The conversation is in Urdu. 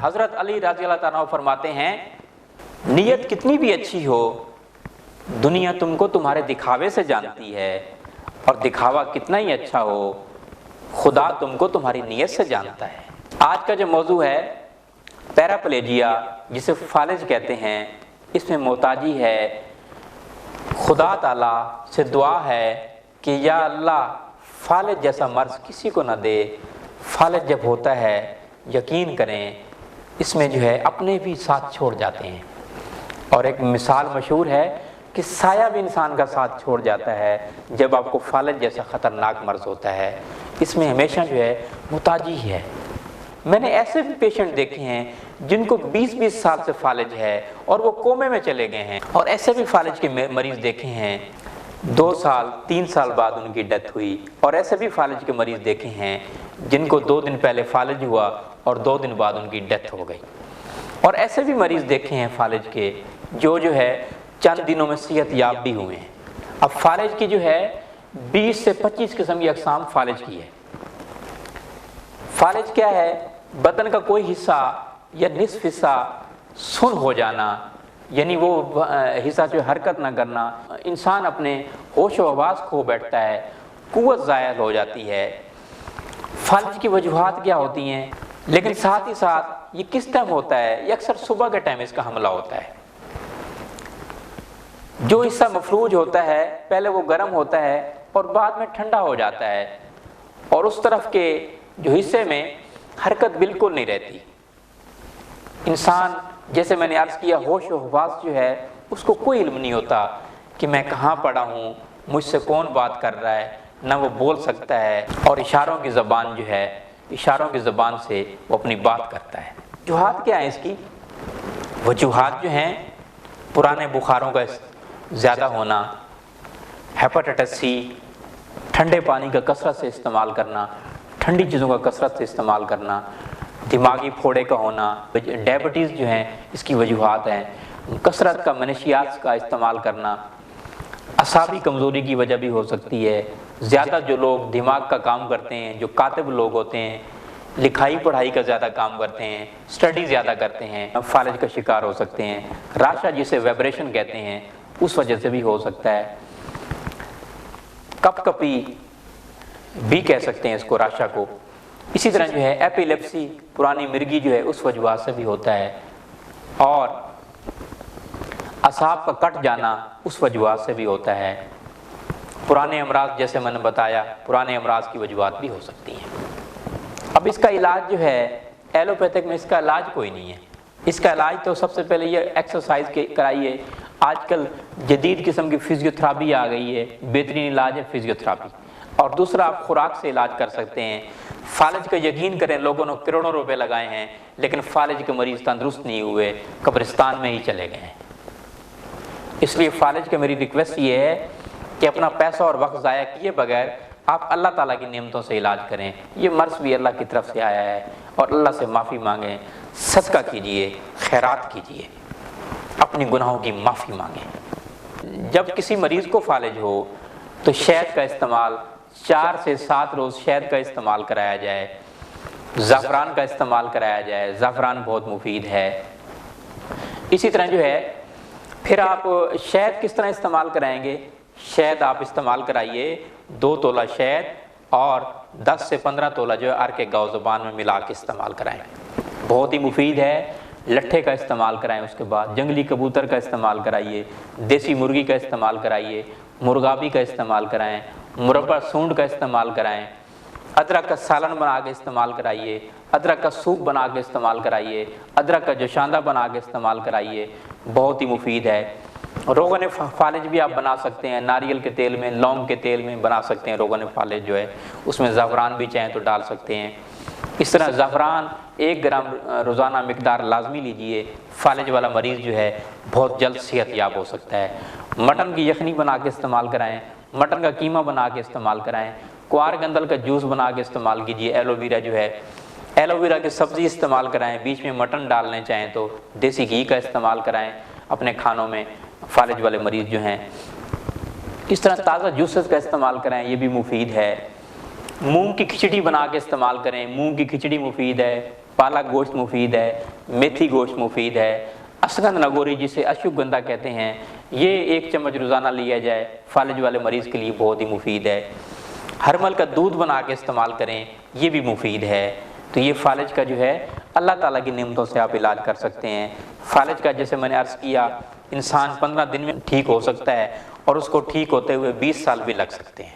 حضرت علی رضی اللہ تعالیٰ عنہ فرماتے ہیں نیت کتنی بھی اچھی ہو دنیا تم کو تمہارے دکھاوے سے جانتی ہے، اور دکھاوا کتنا ہی اچھا ہو خدا تم کو تمہاری نیت سے جانتا ہے۔ آج کا جو موضوع ہے پیراپلیجیا جسے فالج کہتے ہیں، اس میں محتاجی ہے۔ خدا تعالیٰ سے دعا ہے کہ یا اللہ فالج جیسا مرض کسی کو نہ دے۔ فالج جب ہوتا ہے یقین کریں اس میں جو ہے اپنے بھی ساتھ چھوڑ جاتے ہیں، اور ایک مثال مشہور ہے کہ سایہ بھی انسان کا ساتھ چھوڑ جاتا ہے جب آپ کو فالج جیسا خطرناک مرض ہوتا ہے۔ اس میں ہمیشہ جو ہے محتاجی ہے۔ میں نے ایسے بھی پیشنٹ دیکھے ہیں جن کو 20-20 سال سے فالج ہے اور وہ کومے میں چلے گئے ہیں، اور ایسے بھی فالج کے مریض دیکھے ہیں 2 سال 3 سال بعد ان کی ڈیتھ ہوئی، اور ایسے بھی فالج کے مریض دیکھے ہیں جن کو 2 دن پہلے فالج ہوا اور 2 دن بعد ان کی ڈیتھ ہو گئی، اور ایسے بھی مریض دیکھے ہیں فالج کے جو ہے چند دنوں میں صحت یاب بھی ہوئے ہیں۔ اب فالج کی جو ہے 20 سے 25 قسم کی اقسام فالج کی ہے۔ فالج کیا ہے؟ بدن کا کوئی حصہ یا نصف حصہ سن ہو جانا، یعنی وہ حصہ جو حرکت نہ کرنا، انسان اپنے ہوش و حواس کھو بیٹھتا ہے، قوت زائل ہو جاتی ہے۔ فالج کی وجوہات کیا ہوتی ہیں؟ لیکن ساتھ ہی ساتھ یہ کس ٹائم ہوتا ہے؟ یہ اکثر صبح کے ٹائم اس کا حملہ ہوتا ہے۔ جو حصہ مفلوج ہوتا ہے پہلے وہ گرم ہوتا ہے اور بعد میں ٹھنڈا ہو جاتا ہے، اور اس طرف کے جو حصے میں حرکت بالکل نہیں رہتی۔ انسان جیسے میں نے عرض کیا ہوش و حواس جو ہے اس کو کوئی علم نہیں ہوتا کہ میں کہاں پڑا ہوں، مجھ سے کون بات کر رہا ہے، نہ وہ بول سکتا ہے، اور اشاروں کی زبان جو ہے اشاروں کی زبان سے وہ اپنی بات کرتا ہے۔ وجوہات کیا ہیں اس کی؟ وجوہات جو ہیں پرانے بخاروں کا زیادہ ہونا، ہیپاٹائٹس سی، ٹھنڈے پانی کا کثرت سے استعمال کرنا، ٹھنڈی چیزوں کا کثرت سے استعمال کرنا، دماغی پھوڑے کا ہونا، ڈائبٹیز جو ہیں اس کی وجوہات ہیں، کثرت کا منشیات کا استعمال کرنا، اعصابی کمزوری کی وجہ بھی ہو سکتی ہے۔ زیادہ جو لوگ دماغ کا کام کرتے ہیں، جو کاتب لوگ ہوتے ہیں، لکھائی پڑھائی کا زیادہ کام کرتے ہیں، اسٹڈی زیادہ کرتے ہیں، فالج کا شکار ہو سکتے ہیں۔ راشا جسے ویبریشن کہتے ہیں اس وجہ سے بھی ہو سکتا ہے۔ کپ کپی بھی کہہ سکتے ہیں اس کو، راشا کو۔ اسی طرح جو ہے ایپیلیپسی، پرانی مرگی جو ہے اس وجوہات سے بھی ہوتا ہے، اور اعصاب کا کٹ جانا اس وجوہات سے بھی ہوتا ہے۔ پرانے امراض جیسے میں نے بتایا، پرانے امراض کی وجوہات بھی ہو سکتی ہیں۔ اب اس کا علاج جو ہے ایلوپیتھک میں اس کا علاج کوئی نہیں ہے۔ اس کا علاج تو سب سے پہلے یہ ایکسرسائز کرائیے۔ آج کل جدید قسم کی فزیوتھراپی آ گئی ہے، بہترین علاج ہے فزیوتھراپی۔ اور دوسرا آپ خوراک سے علاج کر سکتے ہیں۔ فالج کا یقین کریں لوگوں نے کروڑوں روپے لگائے ہیں لیکن فالج کے مریض تندرست نہیں ہوئے، قبرستان میں ہی چلے گئے ہیں۔ اس لیے فالج کے میری ریکویسٹ یہ ہے کہ اپنا پیسہ اور وقت ضائع کیے بغیر آپ اللہ تعالیٰ کی نعمتوں سے علاج کریں۔ یہ مرض بھی اللہ کی طرف سے آیا ہے، اور اللہ سے معافی مانگیں، صدقہ کیجئے، خیرات کیجئے، اپنی گناہوں کی معافی مانگیں۔ جب کسی مریض کو فالج ہو تو شہد کا استعمال 4 سے 7 روز شہد کا استعمال کرایا جائے، زعفران کا استعمال کرایا جائے۔ زعفران بہت مفید ہے۔ اسی طرح جو ہے پھر آپ شہد کس طرح استعمال کرائیں گے؟ شہد آپ استعمال کرائیے 2 تولہ شہد اور 10 سے 15 تولہ جو ہے عرق گاؤ زبان میں ملا کے استعمال کرائیں، بہت ہی مفید ہے۔ لٹھے کا استعمال کرائیں، اس کے بعد جنگلی کبوتر کا استعمال کرائیے، دیسی مرغی کا استعمال کرائیے، مرغابی کا استعمال کرائیں، مربع سونڈ کا استعمال کرائیں، ادرک کا سالن بنا کے استعمال کرائیے، ادرک کا سوپ بنا کے استعمال کرائیے، ادرک کا جوشاندہ بنا کے استعمال کرائیے، بہت ہی مفید ہے۔ روغن فالج بھی آپ بنا سکتے ہیں، ناریل کے تیل میں، لونگ کے تیل میں بنا سکتے ہیں روغن فالج جو ہے، اس میں زعفران بھی چاہیں تو ڈال سکتے ہیں۔ اس طرح زعفران 1 گرام روزانہ مقدار لازمی لیجئے۔ فالج والا مریض جو ہے بہت جلد صحت یاب ہو سکتا ہے۔ مٹن کی یخنی بنا کے استعمال کرائیں، مٹن کا قیمہ بنا کے استعمال کرائیں، کوار گندل کا جوس بنا کے استعمال کیجئے۔ ایلو ویرا جو ہے، ایلو ویرا کی سبزی استعمال کرائیں، بیچ میں مٹن ڈالنے چاہیں تو دیسی گھی کا استعمال کرائیں اپنے کھانوں میں، فالج والے مریض جو ہیں۔ اس طرح تازہ جوسز کا استعمال کریں، یہ بھی مفید ہے۔ مونگ کی کھچڑی بنا کے استعمال کریں، مونگ کی کھچڑی مفید ہے۔ پالک گوشت مفید ہے، میتھی گوشت مفید ہے، اشگند نگوری جسے اشوگندھا کہتے ہیں یہ 1 چمچ روزانہ لیا جائے، فالج والے مریض کے لیے بہت ہی مفید ہے۔ ہرمل کا دودھ بنا کے استعمال کریں، یہ بھی مفید ہے۔ تو یہ فالج کا جو ہے اللہ تعالیٰ کی نعمتوں سے آپ علاج کر سکتے ہیں۔ فالج کا جیسے میں نے عرض کیا انسان 15 دن میں ٹھیک ہو سکتا ہے، اور اس کو ٹھیک ہوتے ہوئے 20 سال بھی لگ سکتے ہیں۔